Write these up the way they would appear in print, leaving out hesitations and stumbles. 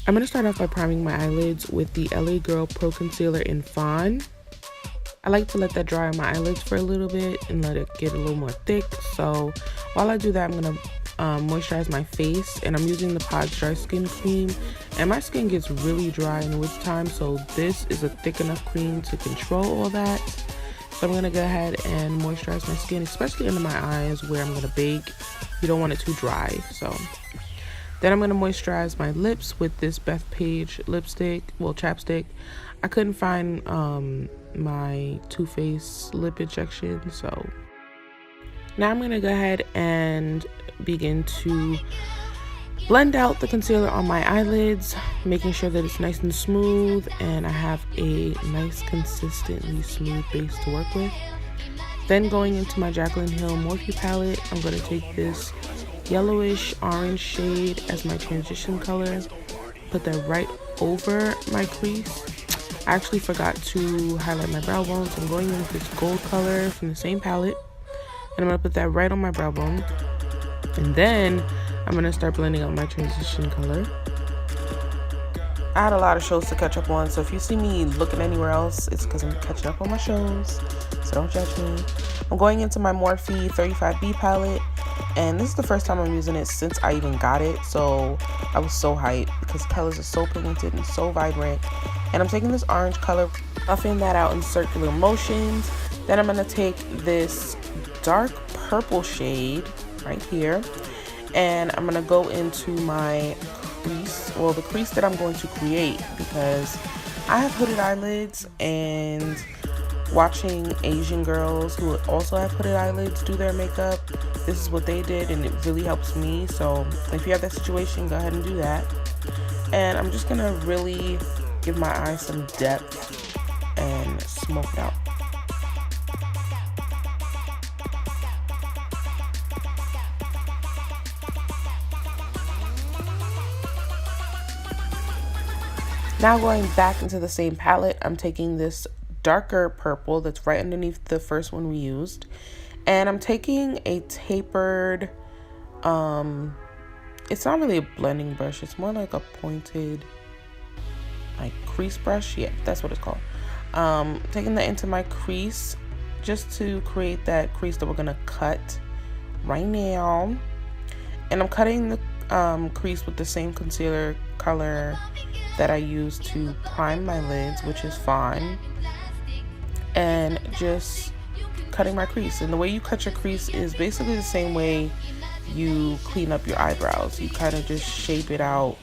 I'm going to start off by priming my eyelids with the LA Girl Pro Concealer in Fawn. I like to let that dry on my eyelids for a little bit and let it get a little more thick. So while I do that, I'm going to moisturize my face, and I'm using the Pod's Dry Skin Cream, and my skin gets really dry in the winter time, so this is a thick enough cream to control all that. So I'm going to go ahead and moisturize my skin, especially under my eyes where I'm going to bake. You don't want it too dry. So then I'm going to moisturize my lips with this Bethpage lipstick, well, chapstick. I couldn't find my Too Faced lip injection, so now I'm going to go ahead and begin to blend out the concealer on my eyelids, making sure that it's nice and smooth and I have a nice consistently smooth base to work with. Then going into my Jaclyn Hill Morphe palette, I'm going to take this yellowish orange shade as my transition color, put that right over my crease. I actually forgot to highlight my brow bone, so I'm going in with this gold color from the same palette, and I'm going to put that right on my brow bone. And then I'm going to start blending out my transition color. I had a lot of shows to catch up on, so if you see me looking anywhere else, it's because I'm catching up on my shows, so don't judge me. I'm going into my Morphe 35B palette, and this is the first time I'm using it since I even got it, so I was so hyped because the colors are so pigmented and so vibrant. And I'm taking this orange color, buffing that out in circular motions. Then I'm going to take this dark purple shade right here, and I'm going to go into my crease, well, the crease that I'm going to create, because I have hooded eyelids, and watching Asian girls who also have hooded eyelids do their makeup, this is what they did, and it really helps me. So if you have that situation, go ahead and do that. And I'm just gonna really give my eyes some depth and smoke it out. Now going back into the same palette, I'm taking this darker purple that's right underneath the first one we used, and I'm taking a tapered, it's not really a blending brush, it's more like a pointed like crease brush. Yeah, that's what it's called. Taking that into my crease just to create that crease that we're gonna cut right now. And I'm cutting the crease with the same concealer color that I use to prime my lids, which is Fawn, and just cutting my crease. And the way you cut your crease is basically the same way you clean up your eyebrows. You kind of just shape it out.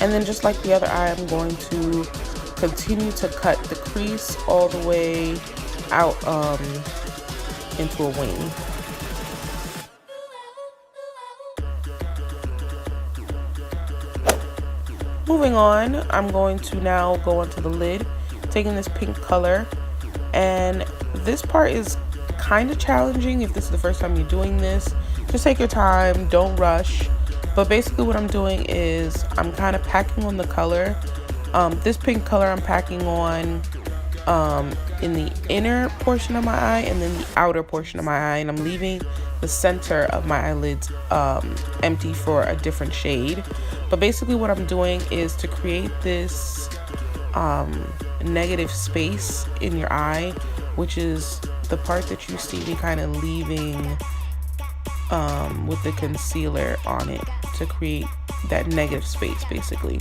And then just like the other eye, I'm going to continue to cut the crease all the way out into a wing. Moving on, I'm going to now go onto the lid, taking this pink color, and this part is kind of challenging if this is the first time you're doing this. Just take your time, don't rush. But basically what I'm doing is I'm kind of packing on the color. This pink color I'm packing on in the inner portion of my eye and then the outer portion of my eye, and I'm leaving the center of my eyelids empty for a different shade. But basically what I'm doing is to create this negative space in your eye, which is the part that you see me kind of leaving with the concealer on it to create that negative space basically.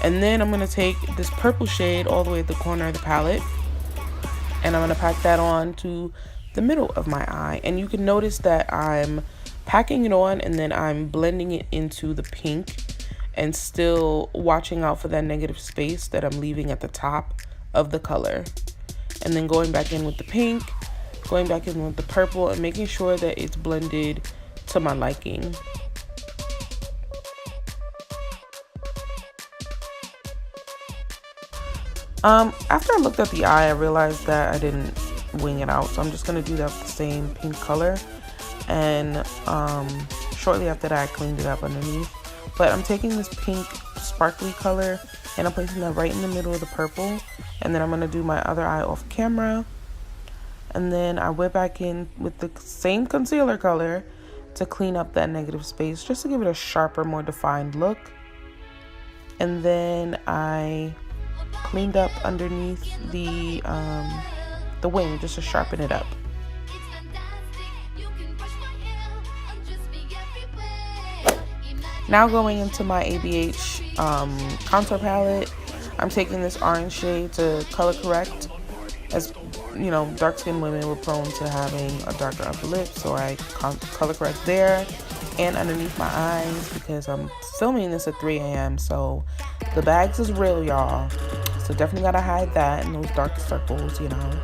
And then I'm going to take this purple shade all the way at the corner of the palette, and I'm going to pack that on to the middle of my eye. And you can notice that I'm packing it on and then I'm blending it into the pink and still watching out for that negative space that I'm leaving at the top of the color. And then going back in with the pink, going back in with the purple, and making sure that it's blended to my liking. After I looked at the eye, I realized that I didn't wing it out, so I'm just going to do that with the same pink color. And shortly after that, I cleaned it up underneath. But I'm taking this pink sparkly color, and I'm placing that right in the middle of the purple. And then I'm going to do my other eye off camera. And then I went back in with the same concealer color to clean up that negative space, just to give it a sharper, more defined look. And then I cleaned up underneath the wing, just to sharpen it up. Now going into my ABH contour palette, I'm taking this orange shade to color correct. As you know, dark-skinned women were prone to having a darker upper lip, so I color correct there and underneath my eyes, because I'm filming this at 3 a.m. so the bags is real, y'all. So definitely gotta hide that and those dark circles, you know.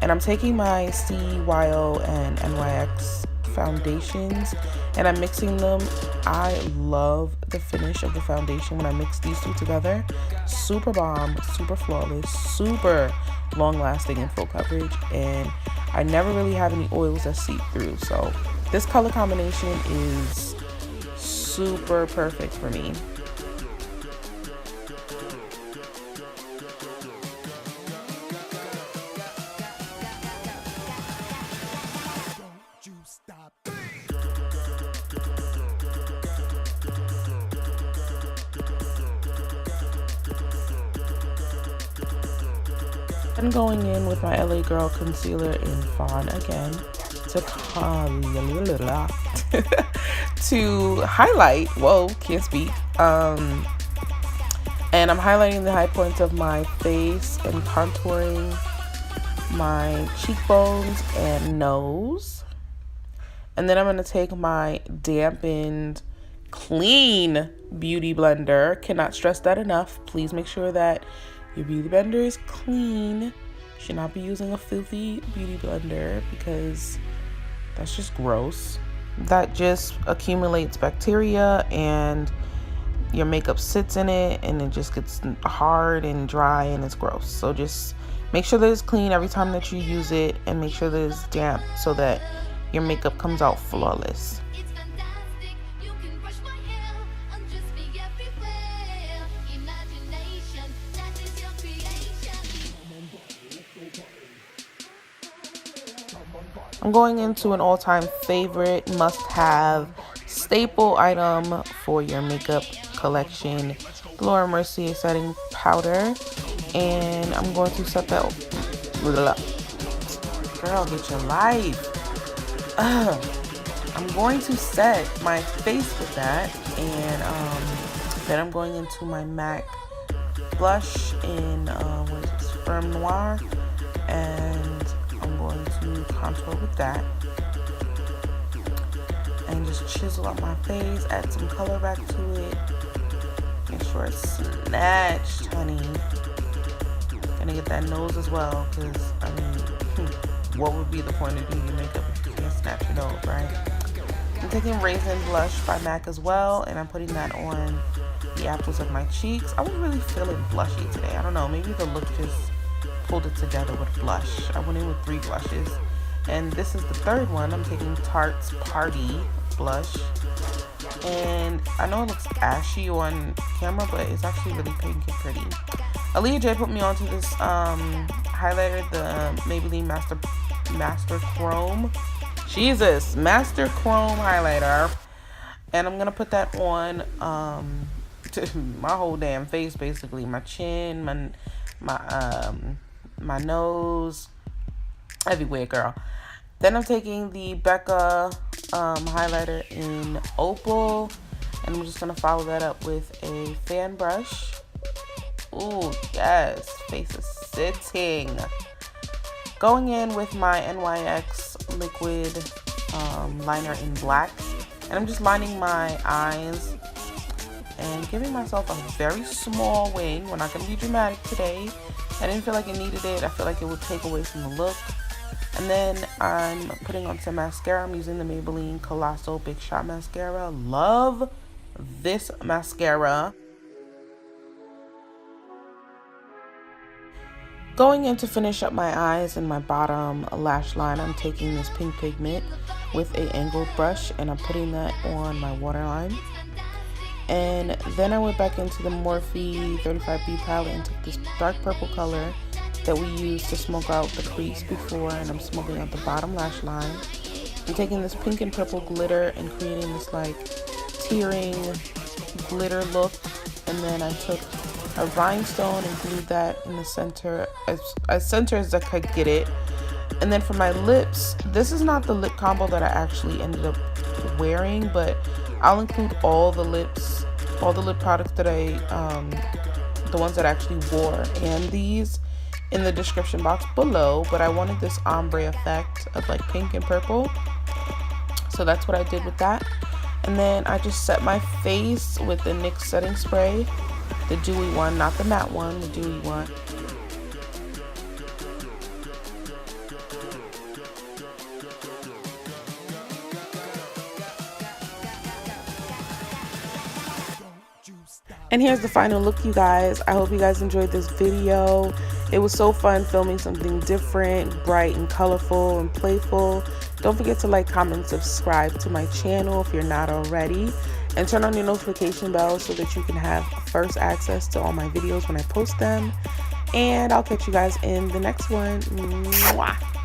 And I'm taking my CYO and NYX foundations and I'm mixing them. I love the finish of the foundation when I mix these two together. Super bomb, super flawless, super long lasting and full coverage, and I never really have any oils that seep through, so this color combination is super perfect for me. I'm going in with my LA Girl concealer in Fawn again to highlight. Whoa, can't speak. And I'm highlighting the high points of my face and contouring my cheekbones and nose. And then I'm going to take my dampened, clean beauty blender. Cannot stress that enough. Please make sure that your beauty blender is clean. You should not be using a filthy beauty blender because that's just gross. That just accumulates bacteria and your makeup sits in it and it just gets hard and dry and it's gross. So just make sure that it's clean every time that you use it and make sure that it's damp so that your makeup comes out flawless. I'm going into an all-time favorite, must-have, staple item for your makeup collection, the Laura Mercier setting powder, and I'm going to set that. Girl, get your life. I'm going to set my face with that, and then I'm going into my MAC blush in Film Noir, and I'm going to contour with that and just chisel up my face, add some color back to it, make sure it's snatched, honey. Gonna get that nose as well, because I mean, what would be the point of doing your makeup if you can't snatch your nose, right? I'm taking Raisin blush by MAC as well, and I'm putting that on the apples of my cheeks. I was really feeling blushy today. I don't know, maybe the look just pulled it together with blush. I went in with 3 blushes, and this is the third one. I'm taking Tarte's Partyyyy blush, and I know it looks ashy on camera, but it's actually really pink and pretty. Aaliyah J put me onto this highlighter, the Maybelline Master Chrome. Jesus, Master Chrome highlighter, and I'm gonna put that on my whole damn face, basically my chin, my nose, everywhere, girl. Then I'm taking the Becca highlighter in Opal, and I'm just gonna follow that up with a fan brush. Ooh, yes, face is sitting. Going in with my NYX liquid liner in black, and I'm just lining my eyes and giving myself a very small wing. We're not going to be dramatic today. I didn't feel like it needed it. I feel like it would take away from the look. And then I'm putting on some mascara. I'm using the Maybelline Colossal Big Shot mascara. Love this mascara. Going in to finish up my eyes and my bottom lash line, I'm taking this pink pigment with a angled brush and I'm putting that on my waterline. And then I went back into the Morphe 35B palette and took this dark purple color that we used to smoke out the crease before, and I'm smoking out the bottom lash line. I'm taking this pink and purple glitter and creating this like tearing glitter look, and then I took a rhinestone and glued that in the center, as center as I could get it. And then for my lips, this is not the lip combo that I actually ended up wearing, but I'll include all the lip products that the ones that I actually wore and these in the description box below. But I wanted this ombre effect of like pink and purple, so that's what I did with that. And then I just set my face with the NYX setting spray, the dewy one, not the matte one, the dewy one. And here's the final look, you guys. I hope you guys enjoyed this video. It was so fun filming something different, bright and colorful and playful. Don't forget to like, comment, subscribe to my channel if you're not already. And turn on your notification bell so that you can have first access to all my videos when I post them. And I'll catch you guys in the next one. Mwah.